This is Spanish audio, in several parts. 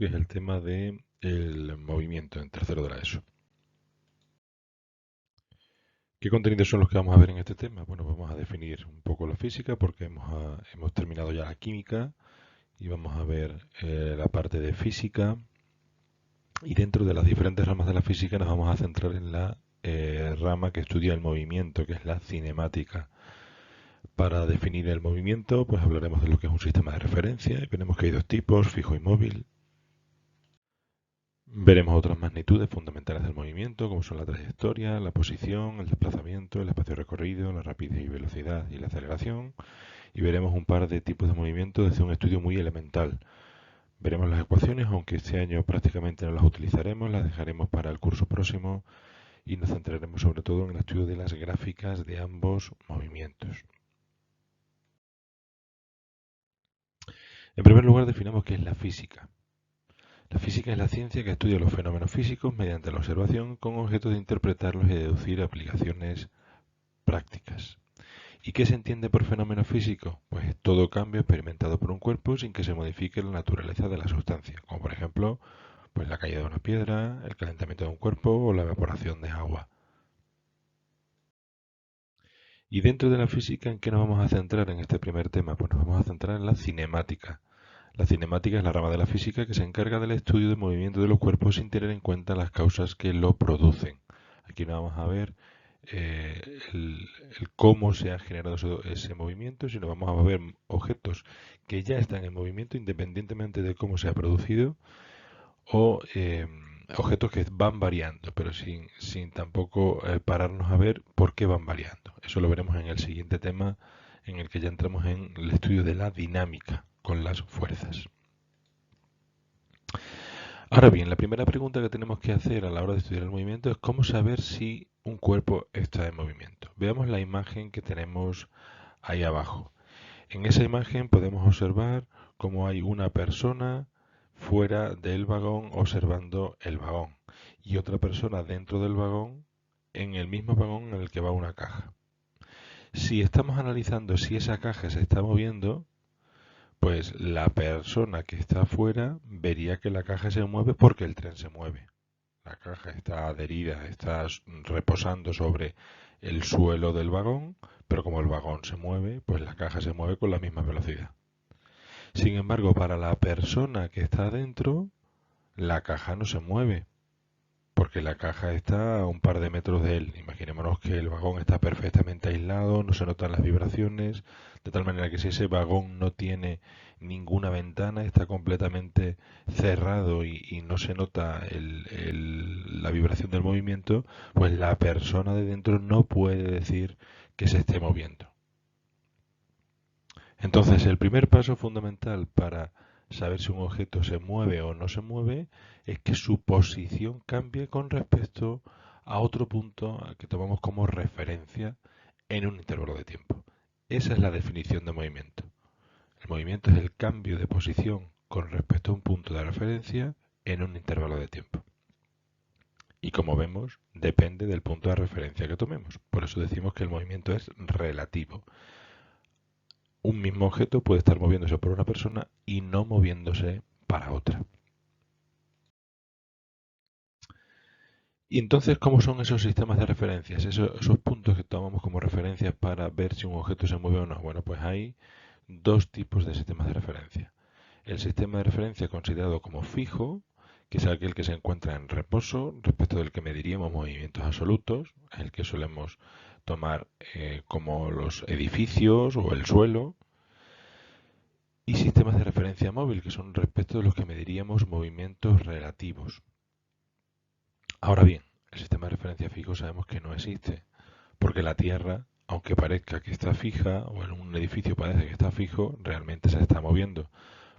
que es el tema del movimiento en tercero de la ESO. ¿Qué contenidos son los que vamos a ver en este tema? Bueno, vamos a definir un poco la física porque hemos terminado ya la química y vamos a ver la parte de física, y dentro de las diferentes ramas de la física nos vamos a centrar en la rama que estudia el movimiento, que es la cinemática. Para definir el movimiento, pues hablaremos de lo que es un sistema de referencia y veremos que hay dos tipos, fijo y móvil. Veremos otras magnitudes fundamentales del movimiento, como son la trayectoria, la posición, el desplazamiento, el espacio recorrido, la rapidez y velocidad y la aceleración. Y veremos un par de tipos de movimiento desde un estudio muy elemental. Veremos las ecuaciones, aunque este año prácticamente no las utilizaremos, las dejaremos para el curso próximo y nos centraremos sobre todo en el estudio de las gráficas de ambos movimientos. En primer lugar, definamos qué es la física. La física es la ciencia que estudia los fenómenos físicos mediante la observación con objeto de interpretarlos y deducir aplicaciones prácticas. ¿Y qué se entiende por fenómeno físico? Pues todo cambio experimentado por un cuerpo sin que se modifique la naturaleza de la sustancia, como por ejemplo pues la caída de una piedra, el calentamiento de un cuerpo o la evaporación de agua. Y dentro de la física, ¿en qué nos vamos a centrar en este primer tema? Pues nos vamos a centrar en la cinemática. La cinemática es la rama de la física que se encarga del estudio del movimiento de los cuerpos sin tener en cuenta las causas que lo producen. Aquí nos vamos a ver el cómo se ha generado ese movimiento, sino vamos a ver objetos que ya están en movimiento independientemente de cómo se ha producido, o objetos que van variando, pero sin tampoco pararnos a ver por qué van variando. Eso lo veremos en el siguiente tema, en el que ya entramos en el estudio de la dinámica con las fuerzas. Ahora bien, la primera pregunta que tenemos que hacer a la hora de estudiar el movimiento es cómo saber si un cuerpo está en movimiento. Veamos la imagen que tenemos ahí abajo. En esa imagen podemos observar cómo hay una persona fuera del vagón observando el vagón y otra persona dentro del vagón en el mismo vagón en el que va una caja. Si estamos analizando si esa caja se está moviendo, pues la persona que está afuera vería que la caja se mueve porque el tren se mueve. La caja está adherida, está reposando sobre el suelo del vagón, pero como el vagón se mueve, pues la caja se mueve con la misma velocidad. Sin embargo, para la persona que está adentro, la caja no se mueve, porque la caja está a un par de metros de él. Imaginémonos que el vagón está perfectamente aislado, no se notan las vibraciones, de tal manera que si ese vagón no tiene ninguna ventana, está completamente cerrado y no se nota la vibración del movimiento, pues la persona de dentro no puede decir que se esté moviendo. Entonces, el primer paso fundamental para saber si un objeto se mueve o no se mueve es que su posición cambie con respecto a otro punto que tomamos como referencia en un intervalo de tiempo. Esa es la definición de movimiento. El movimiento es el cambio de posición con respecto a un punto de referencia en un intervalo de tiempo. Y como vemos, depende del punto de referencia que tomemos. Por eso decimos que el movimiento es relativo. Un mismo objeto puede estar moviéndose por una persona y no moviéndose para otra. Y entonces, ¿cómo son esos sistemas de referencias? Esos puntos que tomamos como referencias para ver si un objeto se mueve o no. Bueno, pues hay dos tipos de sistemas de referencia. El sistema de referencia considerado como fijo, que es aquel que se encuentra en reposo, respecto del que mediríamos movimientos absolutos, el que solemos tomar como los edificios o el suelo, y sistemas de referencia móvil, que son respecto de los que mediríamos movimientos relativos. Ahora bien, el sistema de referencia fijo sabemos que no existe, porque la Tierra, aunque parezca que está fija, o en un edificio parece que está fijo, realmente se está moviendo.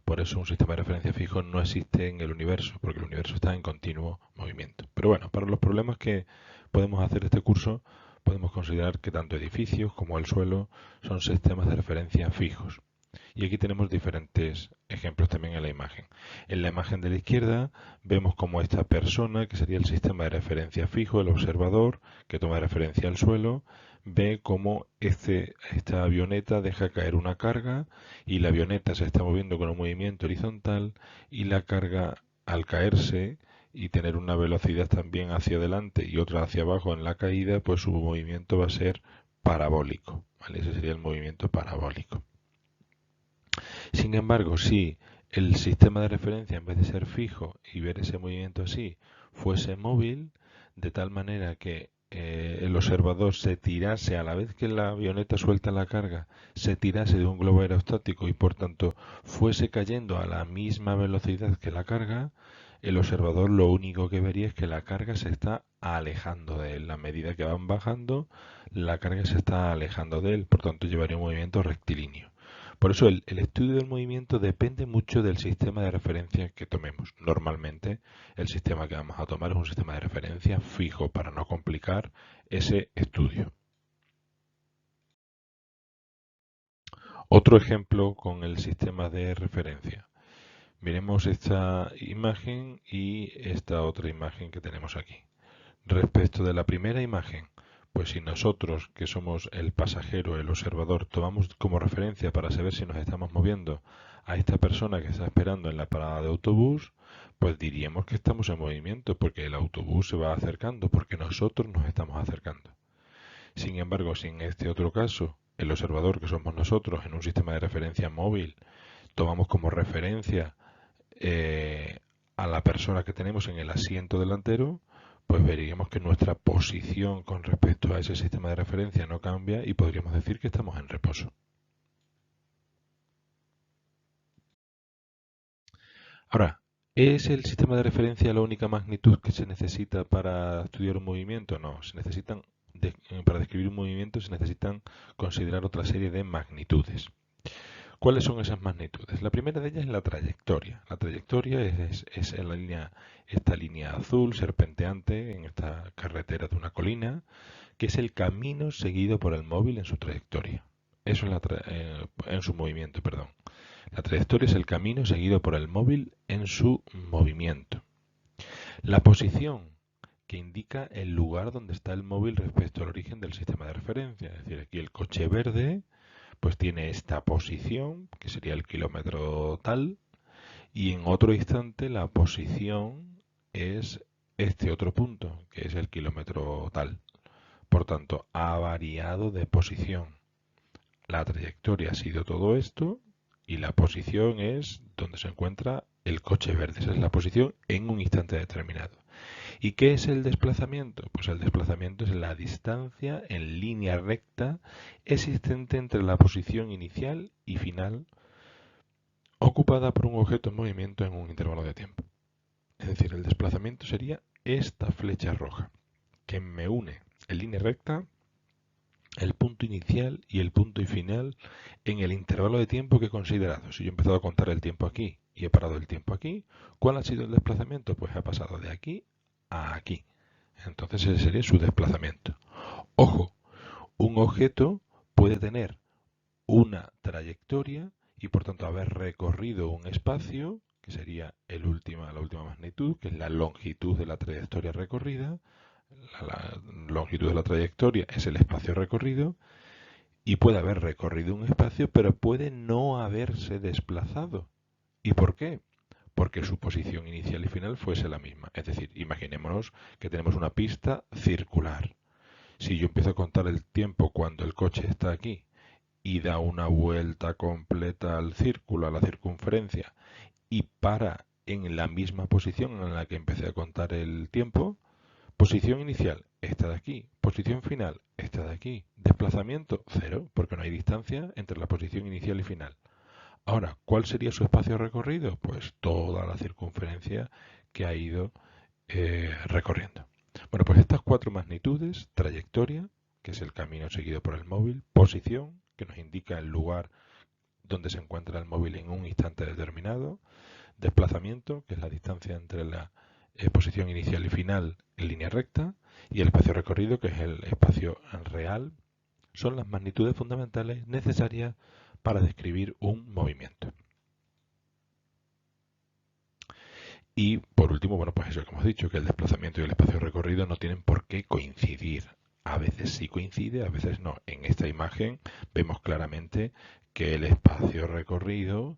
Por eso un sistema de referencia fijo no existe en el universo, porque el universo está en continuo movimiento. Pero bueno, para los problemas que podemos hacer este curso, podemos considerar que tanto edificios como el suelo son sistemas de referencia fijos. Y aquí tenemos diferentes ejemplos también en la imagen. En la imagen de la izquierda vemos como esta persona, que sería el sistema de referencia fijo, el observador, que toma referencia al suelo, ve cómo esta avioneta deja caer una carga y la avioneta se está moviendo con un movimiento horizontal y la carga al caerse y tener una velocidad también hacia adelante y otra hacia abajo en la caída, pues su movimiento va a ser parabólico, ¿vale? Ese sería el movimiento parabólico. Sin embargo, si el sistema de referencia, en vez de ser fijo y ver ese movimiento así, fuese móvil, de tal manera que el observador se tirase a la vez que la avioneta suelta la carga, se tirase de un globo aerostático y por tanto fuese cayendo a la misma velocidad que la carga, el observador lo único que vería es que la carga se está alejando de él. A medida que van bajando, la carga se está alejando de él, por tanto llevaría un movimiento rectilíneo. Por eso el estudio del movimiento depende mucho del sistema de referencia que tomemos. Normalmente el sistema que vamos a tomar es un sistema de referencia fijo para no complicar ese estudio. Otro ejemplo con el sistema de referencia. Miremos esta imagen y esta otra imagen que tenemos aquí. Respecto de la primera imagen, pues si nosotros, que somos el pasajero, el observador, tomamos como referencia para saber si nos estamos moviendo a esta persona que está esperando en la parada de autobús, pues diríamos que estamos en movimiento porque el autobús se va acercando, porque nosotros nos estamos acercando. Sin embargo, si en este otro caso, el observador, que somos nosotros, en un sistema de referencia móvil, tomamos como referencia eh, a la persona que tenemos en el asiento delantero, pues veríamos que nuestra posición con respecto a ese sistema de referencia no cambia y podríamos decir que estamos en reposo. Ahora, ¿es el sistema de referencia la única magnitud que se necesita para estudiar un movimiento? No, para describir un movimiento se necesitan considerar otra serie de magnitudes. ¿Cuáles son esas magnitudes? La primera de ellas es la trayectoria. La trayectoria es esta línea azul serpenteante en esta carretera de una colina, que es el camino seguido por el móvil en su trayectoria. Eso es en su movimiento, perdón. La trayectoria es el camino seguido por el móvil en su movimiento. La posición, que indica el lugar donde está el móvil respecto al origen del sistema de referencia. Es decir, aquí el coche verde pues tiene esta posición, que sería el kilómetro tal, y en otro instante la posición es este otro punto, que es el kilómetro tal. Por tanto, ha variado de posición. La trayectoria ha sido todo esto y la posición es donde se encuentra el coche verde. Esa es la posición en un instante determinado. ¿Y qué es el desplazamiento? Pues el desplazamiento es la distancia en línea recta existente entre la posición inicial y final ocupada por un objeto en movimiento en un intervalo de tiempo. Es decir, el desplazamiento sería esta flecha roja que me une en línea recta el punto inicial y el punto final en el intervalo de tiempo que he considerado. Si yo he empezado a contar el tiempo aquí y he parado el tiempo aquí, ¿cuál ha sido el desplazamiento? Pues ha pasado de aquí a aquí. Entonces ese sería su desplazamiento. Ojo, un objeto puede tener una trayectoria y por tanto haber recorrido un espacio, que sería la última magnitud, que es la longitud de la trayectoria recorrida. La longitud de la trayectoria es el espacio recorrido y puede haber recorrido un espacio, pero puede no haberse desplazado. ¿Y por qué? Porque su posición inicial y final fuese la misma. Es decir, imaginémonos que tenemos una pista circular. Si yo empiezo a contar el tiempo cuando el coche está aquí y da una vuelta completa al círculo, a la circunferencia, y para en la misma posición en la que empecé a contar el tiempo, posición inicial, esta de aquí, posición final, esta de aquí, desplazamiento, cero, porque no hay distancia entre la posición inicial y final. Ahora, ¿cuál sería su espacio recorrido? Pues toda la circunferencia que ha ido recorriendo. Bueno, pues estas cuatro magnitudes, trayectoria, que es el camino seguido por el móvil, posición, que nos indica el lugar donde se encuentra el móvil en un instante determinado, desplazamiento, que es la distancia entre la posición inicial y final en línea recta, y el espacio recorrido, que es el espacio real, son las magnitudes fundamentales necesarias para describir un movimiento. Y por último, bueno, pues eso que hemos dicho, que el desplazamiento y el espacio recorrido no tienen por qué coincidir. A veces sí coincide, a veces no. En esta imagen vemos claramente que el espacio recorrido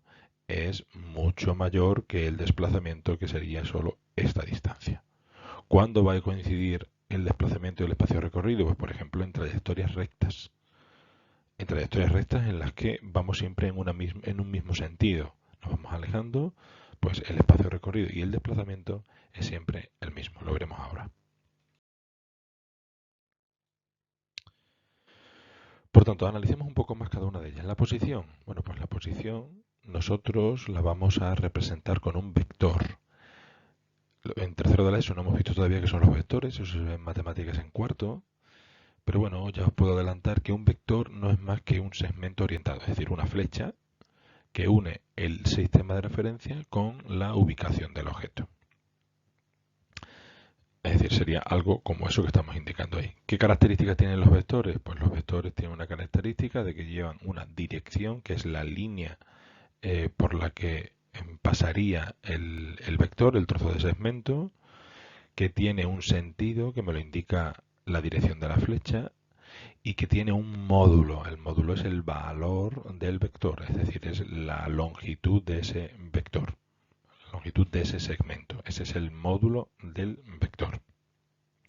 es mucho mayor que el desplazamiento, que sería solo esta distancia. ¿Cuándo va a coincidir el desplazamiento y el espacio recorrido? Pues por ejemplo en trayectorias rectas. En trayectorias rectas en las que vamos siempre en un mismo sentido. Nos vamos alejando, pues el espacio recorrido y el desplazamiento es siempre el mismo. Lo veremos ahora. Por tanto, analicemos un poco más cada una de ellas. La posición. Bueno, pues la posición nosotros la vamos a representar con un vector. En tercero de la ESO no hemos visto todavía qué son los vectores, eso se ve en matemáticas en cuarto. Pero bueno, ya os puedo adelantar que un vector no es más que un segmento orientado, es decir, una flecha que une el sistema de referencia con la ubicación del objeto. Es decir, sería algo como eso que estamos indicando ahí. ¿Qué características tienen los vectores? Pues los vectores tienen una característica de que llevan una dirección, que es la línea por la que pasaría el vector, el trozo de segmento, que tiene un sentido que me lo indica la dirección de la flecha y que tiene un módulo. El módulo es el valor del vector, es decir, es la longitud de ese vector, la longitud de ese segmento. Ese es el módulo del vector.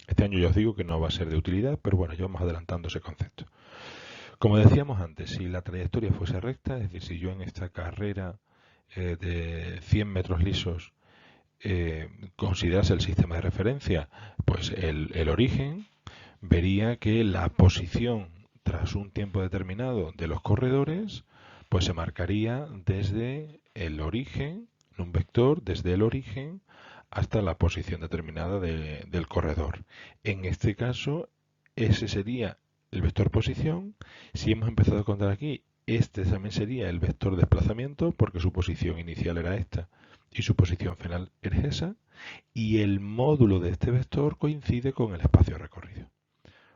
Este año ya os digo que no va a ser de utilidad, pero bueno, ya vamos adelantando ese concepto. Como decíamos antes, si la trayectoria fuese recta, es decir, si yo en esta carrera de 100 metros lisos considerase el sistema de referencia, pues el origen, vería que la posición tras un tiempo determinado de los corredores, pues se marcaría desde el origen, en un vector, desde el origen hasta la posición determinada del corredor. En este caso, ese sería el vector posición. Si hemos empezado a contar aquí, este también sería el vector desplazamiento, porque su posición inicial era esta y su posición final es esa, y el módulo de este vector coincide con el espacio recorrido.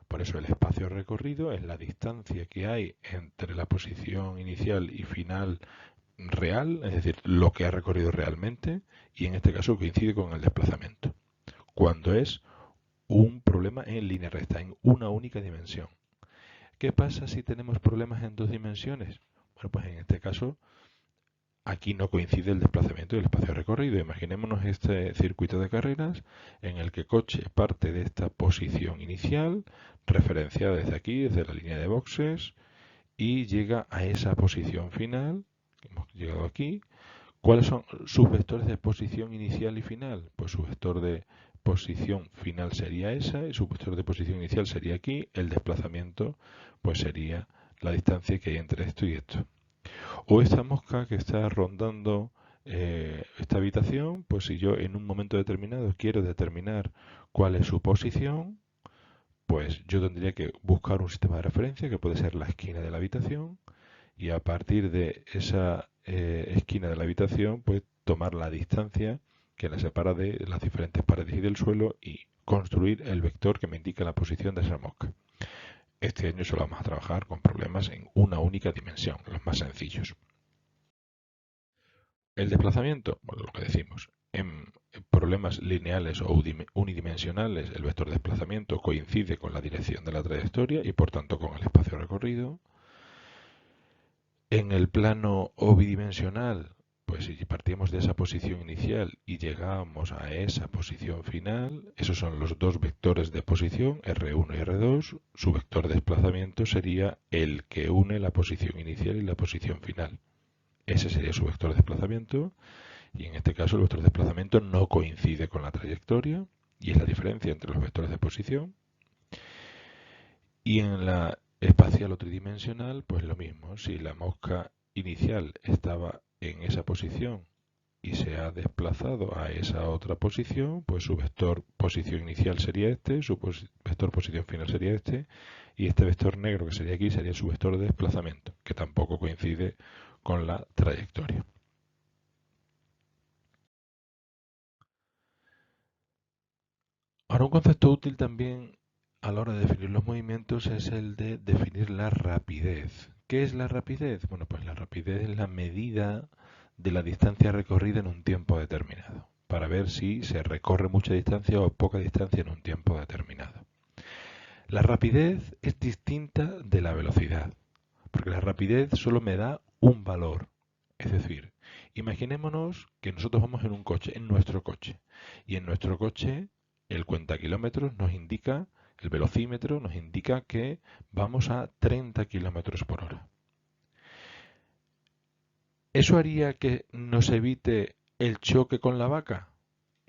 Por eso el espacio recorrido es la distancia que hay entre la posición inicial y final real, es decir, lo que ha recorrido realmente, y en este caso coincide con el desplazamiento. Cuando es un problema en línea recta, en una única dimensión. ¿Qué pasa si tenemos problemas en dos dimensiones? Bueno, pues en este caso aquí no coincide el desplazamiento y el espacio recorrido. Imaginémonos este circuito de carreras en el que el coche parte de esta posición inicial, referenciada desde aquí, desde la línea de boxes, y llega a esa posición final. Hemos llegado aquí. ¿Cuáles son sus vectores de posición inicial y final? Pues su vector de posición final sería esa y su vector de posición inicial sería aquí. El desplazamiento pues sería la distancia que hay entre esto y esto. O esta mosca que está rondando esta habitación, pues si yo en un momento determinado quiero determinar cuál es su posición, pues yo tendría que buscar un sistema de referencia que puede ser la esquina de la habitación y a partir de esa esquina de la habitación, pues tomar la distancia que la separa de las diferentes paredes y del suelo y construir el vector que me indica la posición de esa mosca. Este año solo vamos a trabajar con problemas en una única dimensión, los más sencillos. El desplazamiento, bueno, lo que decimos, en problemas lineales o unidimensionales, el vector de desplazamiento coincide con la dirección de la trayectoria y por tanto con el espacio recorrido. En el plano bidimensional, pues si partíamos de esa posición inicial y llegamos a esa posición final, esos son los dos vectores de posición, R1 y R2, su vector de desplazamiento sería el que une la posición inicial y la posición final. Ese sería su vector de desplazamiento y en este caso el vector de desplazamiento no coincide con la trayectoria y es la diferencia entre los vectores de posición. Y en la espacial o tridimensional, pues lo mismo. Si la mosca inicial estaba en esa posición y se ha desplazado a esa otra posición, pues su vector posición inicial sería este, su vector posición final sería este, y este vector negro que sería aquí sería su vector de desplazamiento, que tampoco coincide con la trayectoria. Ahora, un concepto útil también a la hora de definir los movimientos es el de definir la rapidez. ¿Qué es la rapidez? Bueno, pues la rapidez es la medida de la distancia recorrida en un tiempo determinado, para ver si se recorre mucha distancia o poca distancia en un tiempo determinado. La rapidez es distinta de la velocidad, porque la rapidez solo me da un valor, es decir, Imaginémonos que nosotros vamos en un coche, en nuestro coche, y en nuestro coche el cuentakilómetros nos indica, el velocímetro nos indica que vamos a 30 kilómetros por hora. ¿Eso haría que nos evite el choque con la vaca?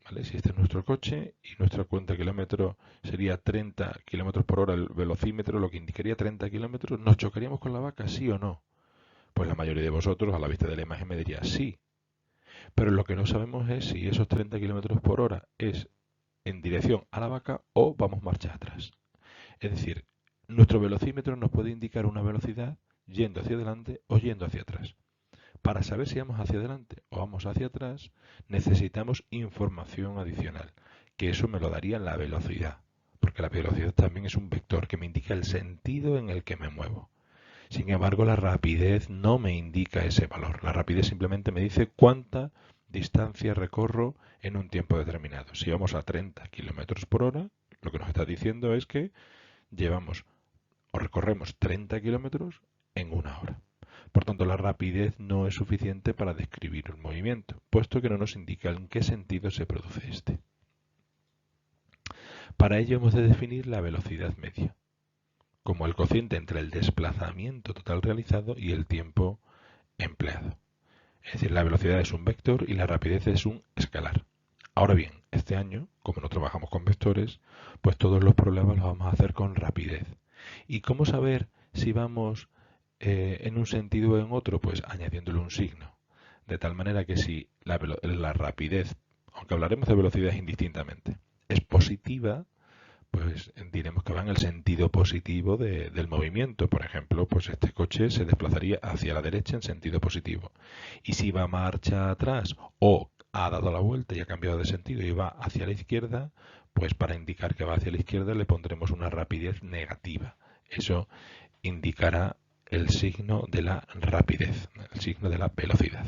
¿Vale? Si este es nuestro coche y nuestra cuenta kilómetro sería 30 kilómetros por hora el velocímetro, lo que indicaría 30 kilómetros, ¿nos chocaríamos con la vaca, sí o no? Pues la mayoría de vosotros, a la vista de la imagen, me diría sí. Pero lo que no sabemos es si esos 30 kilómetros por hora es en dirección a la vaca o vamos marcha atrás. Es decir, nuestro velocímetro nos puede indicar una velocidad yendo hacia adelante o yendo hacia atrás. Para saber si vamos hacia adelante o vamos hacia atrás, necesitamos información adicional, que eso me lo daría la velocidad, porque la velocidad también es un vector que me indica el sentido en el que me muevo. Sin embargo, la rapidez no me indica ese valor. La rapidez simplemente me dice cuánta distancia recorro en un tiempo determinado. Si vamos a 30 kilómetros por hora, lo que nos está diciendo es que llevamos o recorremos 30 kilómetros en una hora. Por tanto, la rapidez no es suficiente para describir un movimiento, puesto que no nos indica en qué sentido se produce este. Para ello hemos de definir la velocidad media, como el cociente entre el desplazamiento total realizado y el tiempo empleado. Es decir, la velocidad es un vector y la rapidez es un escalar. Ahora bien, este año, como no trabajamos con vectores, pues todos los problemas los vamos a hacer con rapidez. ¿Y cómo saber si vamos en un sentido o en otro? Pues añadiéndole un signo. De tal manera que si la rapidez, aunque hablaremos de velocidades indistintamente, es positiva, pues diremos que va en el sentido positivo del movimiento. Por ejemplo, pues este coche se desplazaría hacia la derecha en sentido positivo. Y si va marcha atrás o ha dado la vuelta y ha cambiado de sentido y va hacia la izquierda, pues para indicar que va hacia la izquierda le pondremos una rapidez negativa. Eso indicará el signo de la rapidez, el signo de la velocidad.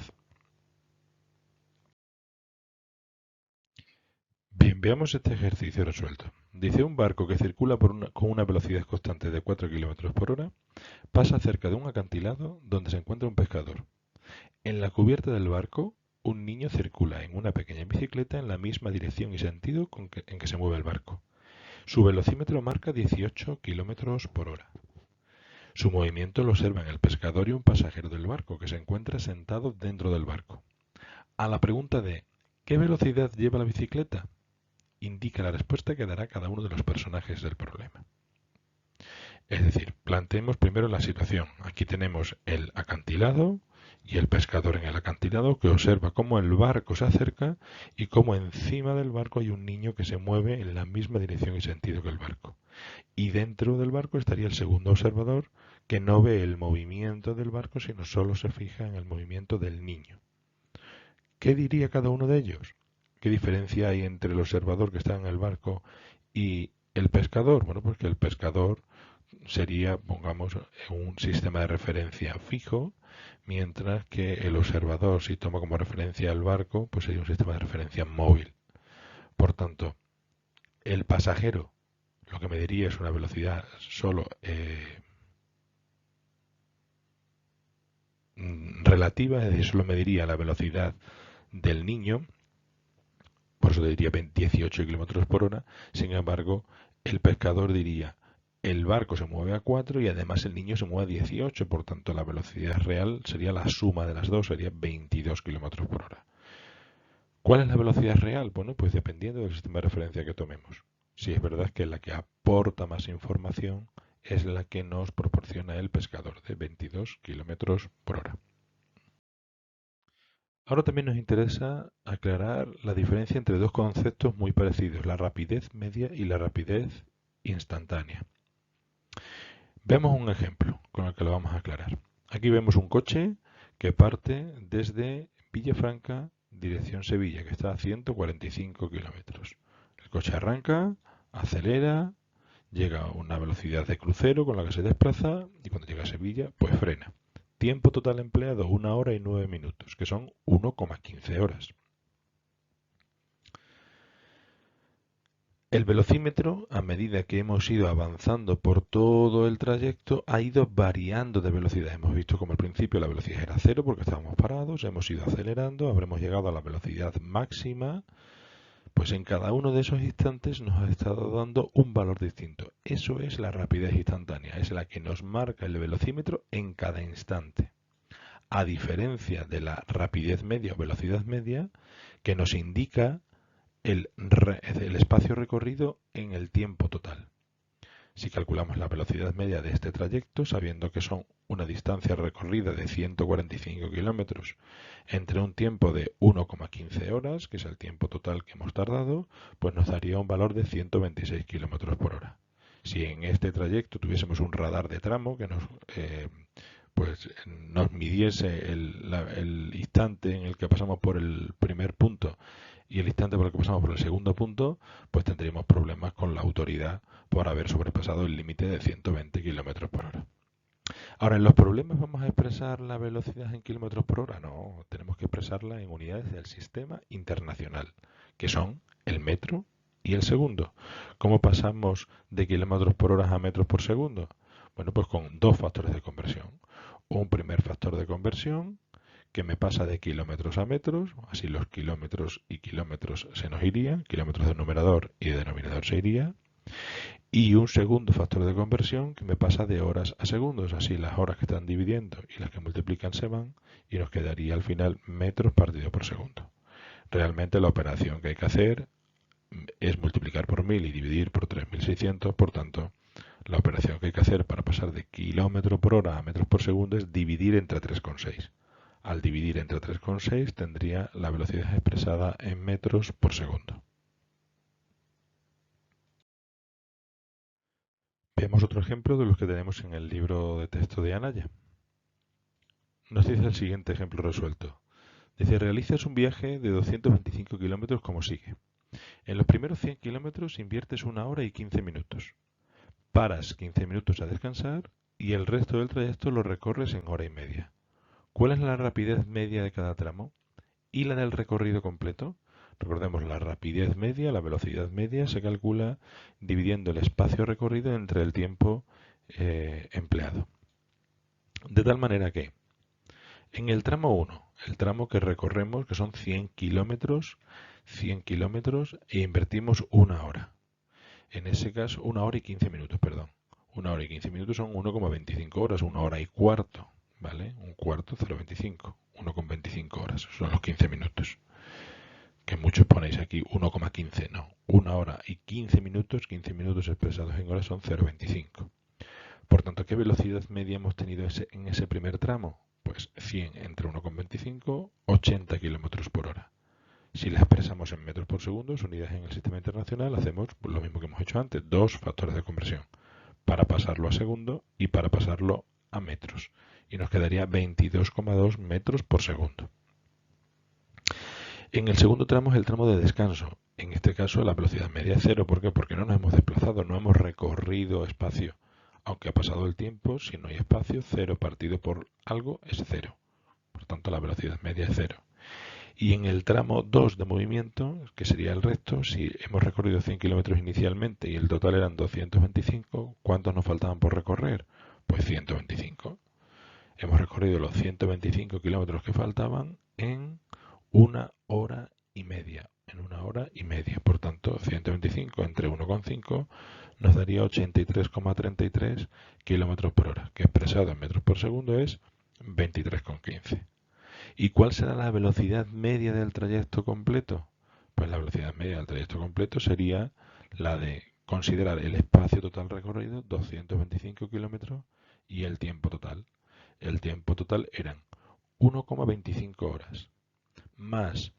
Bien, veamos este ejercicio resuelto. Dice, un barco que circula con una velocidad constante de 4 km por hora pasa cerca de un acantilado donde se encuentra un pescador. En la cubierta del barco, un niño circula en una pequeña bicicleta en la misma dirección y sentido en que se mueve el barco. Su velocímetro marca 18 km por hora. Su movimiento lo observan el pescador y un pasajero del barco que se encuentra sentado dentro del barco. A la pregunta de ¿qué velocidad lleva la bicicleta?, indica la respuesta que dará cada uno de los personajes del problema. Es decir, planteemos primero la situación. Aquí tenemos el acantilado y el pescador en el acantilado que observa cómo el barco se acerca y cómo encima del barco hay un niño que se mueve en la misma dirección y sentido que el barco. Y dentro del barco estaría el segundo observador que no ve el movimiento del barco sino solo se fija en el movimiento del niño. ¿Qué diría cada uno de ellos? ¿Qué diferencia hay entre el observador que está en el barco y el pescador? Bueno, pues que el pescador sería, pongamos, un sistema de referencia fijo, mientras que el observador, si toma como referencia el barco, pues sería un sistema de referencia móvil. Por tanto, el pasajero lo que mediría es una velocidad solo relativa, es decir, solo mediría la velocidad del niño, por eso diría 18 km por hora. Sin embargo, el pescador diría el barco se mueve a 4 y además el niño se mueve a 18, por tanto la velocidad real sería la suma de las dos, sería 22 km por hora. ¿Cuál es la velocidad real? Bueno, pues dependiendo del sistema de referencia que tomemos. Si es verdad que la que aporta más información es la que nos proporciona el pescador, de 22 km por hora. Ahora también nos interesa aclarar la diferencia entre dos conceptos muy parecidos, la rapidez media y la rapidez instantánea. Veamos un ejemplo con el que lo vamos a aclarar. Aquí vemos un coche que parte desde Villafranca, dirección Sevilla, que está a 145 kilómetros. El coche arranca, acelera, llega a una velocidad de crucero con la que se desplaza y cuando llega a Sevilla, pues frena. Tiempo total empleado, 1 hora y 9 minutos, que son 1,15 horas. El velocímetro, a medida que hemos ido avanzando por todo el trayecto, ha ido variando de velocidad. Hemos visto como al principio la velocidad era cero porque estábamos parados, hemos ido acelerando, habremos llegado a la velocidad máxima, pues en cada uno de esos instantes nos ha estado dando un valor distinto. Eso es la rapidez instantánea, es la que nos marca el velocímetro en cada instante. A diferencia de la rapidez media o velocidad media, que nos indica el espacio recorrido en el tiempo total. Si calculamos la velocidad media de este trayecto, sabiendo que son una distancia recorrida de 145 kilómetros entre un tiempo de 1,15 horas, que es el tiempo total que hemos tardado, pues nos daría un valor de 126 kilómetros por hora. Si en este trayecto tuviésemos un radar de tramo que nos midiese el instante en el que pasamos por el primer punto y el instante por el que pasamos por el segundo punto, pues tendríamos problemas con la autoridad por haber sobrepasado el límite de 120 kilómetros por hora. Ahora, en los problemas vamos a expresar la velocidad en kilómetros por hora. No, tenemos que expresarla en unidades del sistema internacional, que son el metro y el segundo. ¿Cómo pasamos de kilómetros por hora a metros por segundo? Bueno, pues con dos factores de conversión. Un primer factor de conversión que me pasa de kilómetros a metros, así los kilómetros y kilómetros se nos irían, kilómetros de numerador y de denominador se iría, y un segundo factor de conversión que me pasa de horas a segundos, así las horas que están dividiendo y las que multiplican se van y nos quedaría al final metros partido por segundo. Realmente la operación que hay que hacer es multiplicar por 1000 y dividir por 3600, por tanto, la operación que hay que hacer para pasar de kilómetro por hora a metros por segundo es dividir entre 3,6. Al dividir entre 3,6 tendría la velocidad expresada en metros por segundo. Veamos otro ejemplo de los que tenemos en el libro de texto de Anaya. Nos dice el siguiente ejemplo resuelto. Dice, realizas un viaje de 225 kilómetros como sigue. En los primeros 100 kilómetros inviertes 1 hora y 15 minutos. Paras 15 minutos a descansar y el resto del trayecto lo recorres en hora y media. ¿Cuál es la rapidez media de cada tramo? ¿Y la del recorrido completo? Recordemos, la rapidez media, la velocidad media, se calcula dividiendo el espacio recorrido entre el tiempo empleado. De tal manera que en el tramo 1, el tramo que recorremos, que son 100 kilómetros e invertimos 1 hora. En ese caso, 1 hora y 15 minutos, perdón. 1 hora y 15 minutos son 1,25 horas, 1 hora y cuarto, ¿vale? Un cuarto, 0,25. 1,25 horas, son los 15 minutos. Que muchos ponéis aquí 1,15, no. 1 hora y 15 minutos expresados en horas son 0,25. Por tanto, ¿qué velocidad media hemos tenido en ese primer tramo? Pues 100 entre 1,25, 80 kilómetros por hora. Si la expresamos en metros por segundo, unidades en el sistema internacional, hacemos lo mismo que hemos hecho antes, dos factores de conversión, para pasarlo a segundo y para pasarlo a metros. Y nos quedaría 22,2 metros por segundo. En el segundo tramo es el tramo de descanso. En este caso la velocidad media es cero. ¿Por qué? Porque no nos hemos desplazado, no hemos recorrido espacio. Aunque ha pasado el tiempo, si no hay espacio, 0 partido por algo es 0. Por tanto, la velocidad media es 0. Y en el tramo 2 de movimiento, que sería el resto, si hemos recorrido 100 kilómetros inicialmente y el total eran 225, ¿cuántos nos faltaban por recorrer? Pues 125. Hemos recorrido los 125 kilómetros que faltaban en 1 hora y media. En 1 hora y media. Por tanto, 125 entre 1,5 nos daría 83,33 kilómetros por hora, que expresado en metros por segundo es 23,15. ¿Y cuál será la velocidad media del trayecto completo? Pues la velocidad media del trayecto completo sería la de considerar el espacio total recorrido, 225 kilómetros, y el tiempo total. El tiempo total eran 1,25 horas, más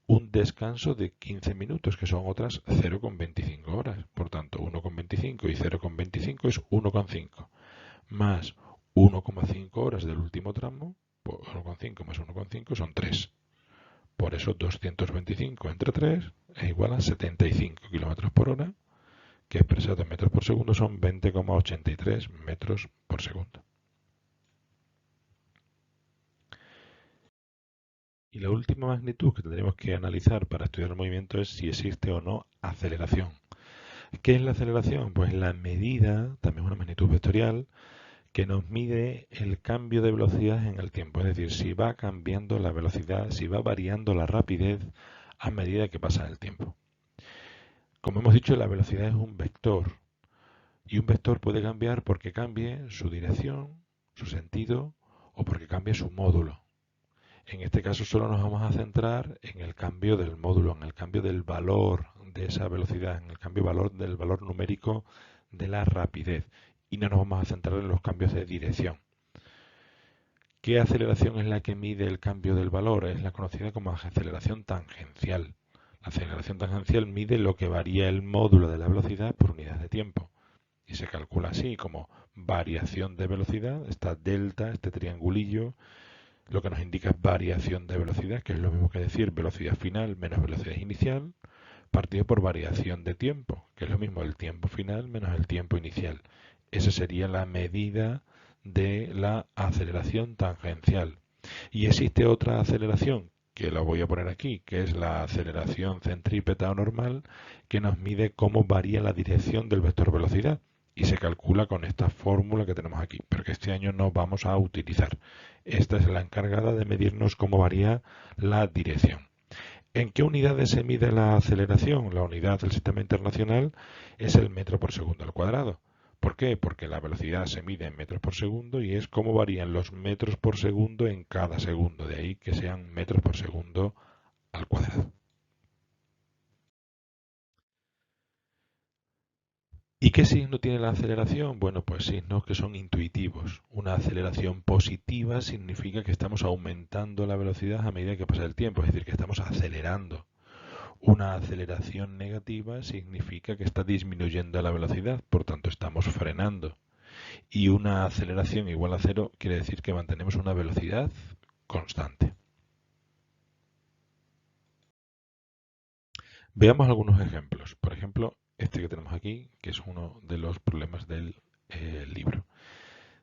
un descanso de 15 minutos, que son otras 0,25 horas. Por tanto, 1,25 y 0,25 es 1,5, más 1,5 horas del último tramo, 1,5 más 1,5 son 3. Por eso 225 entre 3 es igual a 75 kilómetros por hora, que expresado en metros por segundo son 20,83 metros por segundo. Y la última magnitud que tendremos que analizar para estudiar el movimiento es si existe o no aceleración. ¿Qué es la aceleración? Pues la medida, también una magnitud vectorial, que nos mide el cambio de velocidad en el tiempo. Es decir, si va cambiando la velocidad, si va variando la rapidez a medida que pasa el tiempo. Como hemos dicho, la velocidad es un vector. Y un vector puede cambiar porque cambie su dirección, su sentido o porque cambie su módulo. En este caso solo nos vamos a centrar en el cambio del módulo, en el cambio del valor de esa velocidad, en el cambio del valor numérico de la rapidez. Y no nos vamos a centrar en los cambios de dirección. ¿Qué aceleración es la que mide el cambio del valor? Es la conocida como aceleración tangencial. La aceleración tangencial mide lo que varía el módulo de la velocidad por unidad de tiempo. Y se calcula así como variación de velocidad, esta delta, este triangulillo, lo que nos indica es variación de velocidad, que es lo mismo que decir velocidad final menos velocidad inicial, partido por variación de tiempo, que es lo mismo el tiempo final menos el tiempo inicial. Esa sería la medida de la aceleración tangencial. Y existe otra aceleración, que la voy a poner aquí, que es la aceleración centrípeta o normal, que nos mide cómo varía la dirección del vector velocidad. Y se calcula con esta fórmula que tenemos aquí, pero que este año no vamos a utilizar. Esta es la encargada de medirnos cómo varía la dirección. ¿En qué unidades se mide la aceleración? La unidad del sistema internacional es el metro por segundo al cuadrado. ¿Por qué? Porque la velocidad se mide en metros por segundo y es cómo varían los metros por segundo en cada segundo. De ahí que sean metros por segundo al cuadrado. ¿Y qué signo tiene la aceleración? Bueno, pues signos que son intuitivos. Una aceleración positiva significa que estamos aumentando la velocidad a medida que pasa el tiempo, es decir, que estamos acelerando. Una aceleración negativa significa que está disminuyendo la velocidad, por tanto estamos frenando. Y una aceleración igual a cero quiere decir que mantenemos una velocidad constante. Veamos algunos ejemplos. Por ejemplo, este que tenemos aquí, que es uno de los problemas del libro.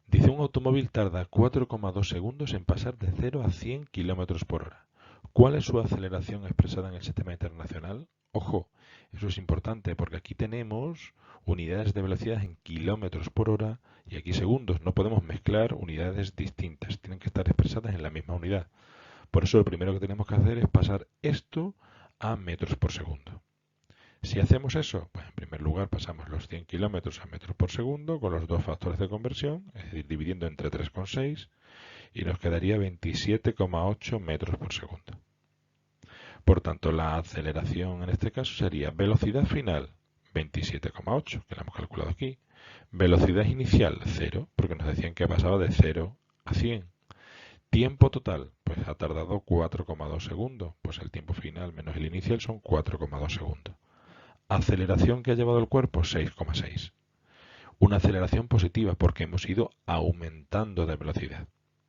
Dice, un automóvil tarda 4,2 segundos en pasar de 0 a 100 km por hora. ¿Cuál es su aceleración expresada en el sistema internacional? Ojo, eso es importante porque aquí tenemos unidades de velocidad en kilómetros por hora y aquí segundos. No podemos mezclar unidades distintas, tienen que estar expresadas en la misma unidad. Por eso lo primero que tenemos que hacer es pasar esto a metros por segundo. Si hacemos eso, pues en primer lugar pasamos los 100 kilómetros a metros por segundo con los dos factores de conversión, es decir, dividiendo entre 3,6 y nos quedaría 27,8 metros por segundo. Por tanto, la aceleración en este caso sería velocidad final 27,8, que la hemos calculado aquí, velocidad inicial 0, porque nos decían que pasaba de 0 a 100. Tiempo total, pues ha tardado 4,2 segundos, pues el tiempo final menos el inicial son 4,2 segundos. Aceleración que ha llevado el cuerpo, 6,6. Una aceleración positiva porque hemos ido aumentando de velocidad.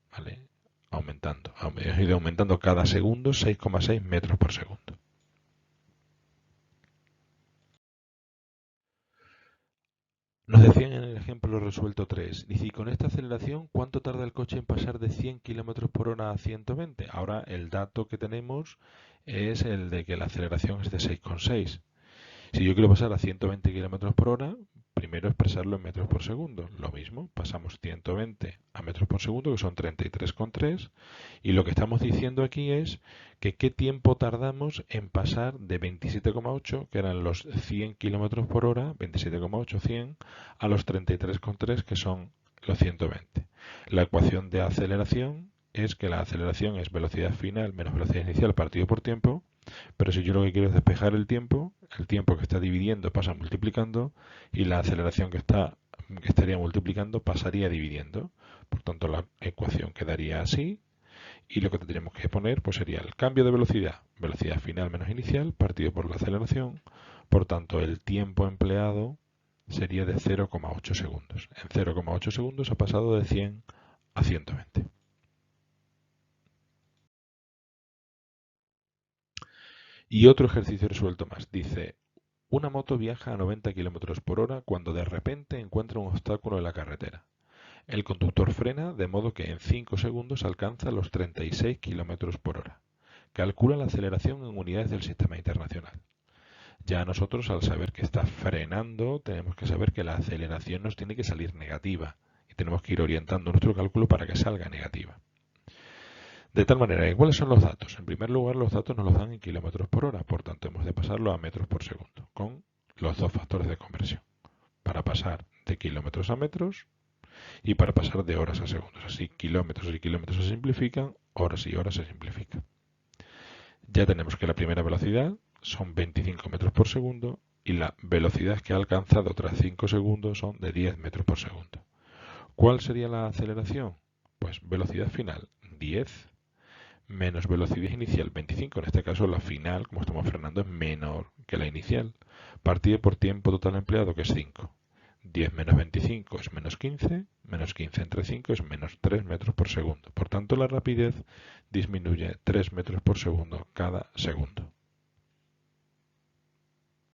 ¿Vale? Aumentando. Hemos ido aumentando cada segundo 6,6 metros por segundo. Nos decían en el ejemplo resuelto 3, dice, y con esta aceleración, ¿cuánto tarda el coche en pasar de 100 km por hora a 120? Ahora el dato que tenemos es el de que la aceleración es de 6,6. Si yo quiero pasar a 120 km por hora, primero expresarlo en metros por segundo. Lo mismo, pasamos 120 a metros por segundo, que son 33,3. Y lo que estamos diciendo aquí es que qué tiempo tardamos en pasar de 27,8, que eran los 100 km por hora, 27,8, 100, a los 33,3, que son los 120. La ecuación de aceleración es que la aceleración es velocidad final menos velocidad inicial partido por tiempo. Pero si yo lo que quiero es despejar el tiempo que está dividiendo pasa multiplicando y la aceleración que estaría multiplicando pasaría dividiendo. Por tanto, la ecuación quedaría así y lo que tendríamos que poner pues sería el cambio de velocidad, velocidad final menos inicial, partido por la aceleración. Por tanto, el tiempo empleado sería de 0,8 segundos. En 0,8 segundos ha pasado de 100 a 120. Y otro ejercicio resuelto más. Dice, una moto viaja a 90 km por hora cuando de repente encuentra un obstáculo en la carretera. El conductor frena de modo que en 5 segundos alcanza los 36 km por hora. Calcula la aceleración en unidades del sistema internacional. Ya nosotros, al saber que está frenando, tenemos que saber que la aceleración nos tiene que salir negativa y tenemos que ir orientando nuestro cálculo para que salga negativa. De tal manera que, ¿cuáles son los datos? En primer lugar, los datos nos los dan en kilómetros por hora, por tanto hemos de pasarlo a metros por segundo, con los dos factores de conversión, para pasar de kilómetros a metros y para pasar de horas a segundos. Así, kilómetros y kilómetros se simplifican, horas y horas se simplifican. Ya tenemos que la primera velocidad son 25 metros por segundo y la velocidad que ha alcanzado tras 5 segundos son de 10 metros por segundo. ¿Cuál sería la aceleración? Pues velocidad final 10 menos velocidad inicial 25. En este caso la final, como estamos frenando, es menor que la inicial. Partido por tiempo total empleado, que es 5. 10 menos 25 es menos 15, menos 15 entre 5 es menos 3 metros por segundo. Por tanto, la rapidez disminuye 3 metros por segundo cada segundo.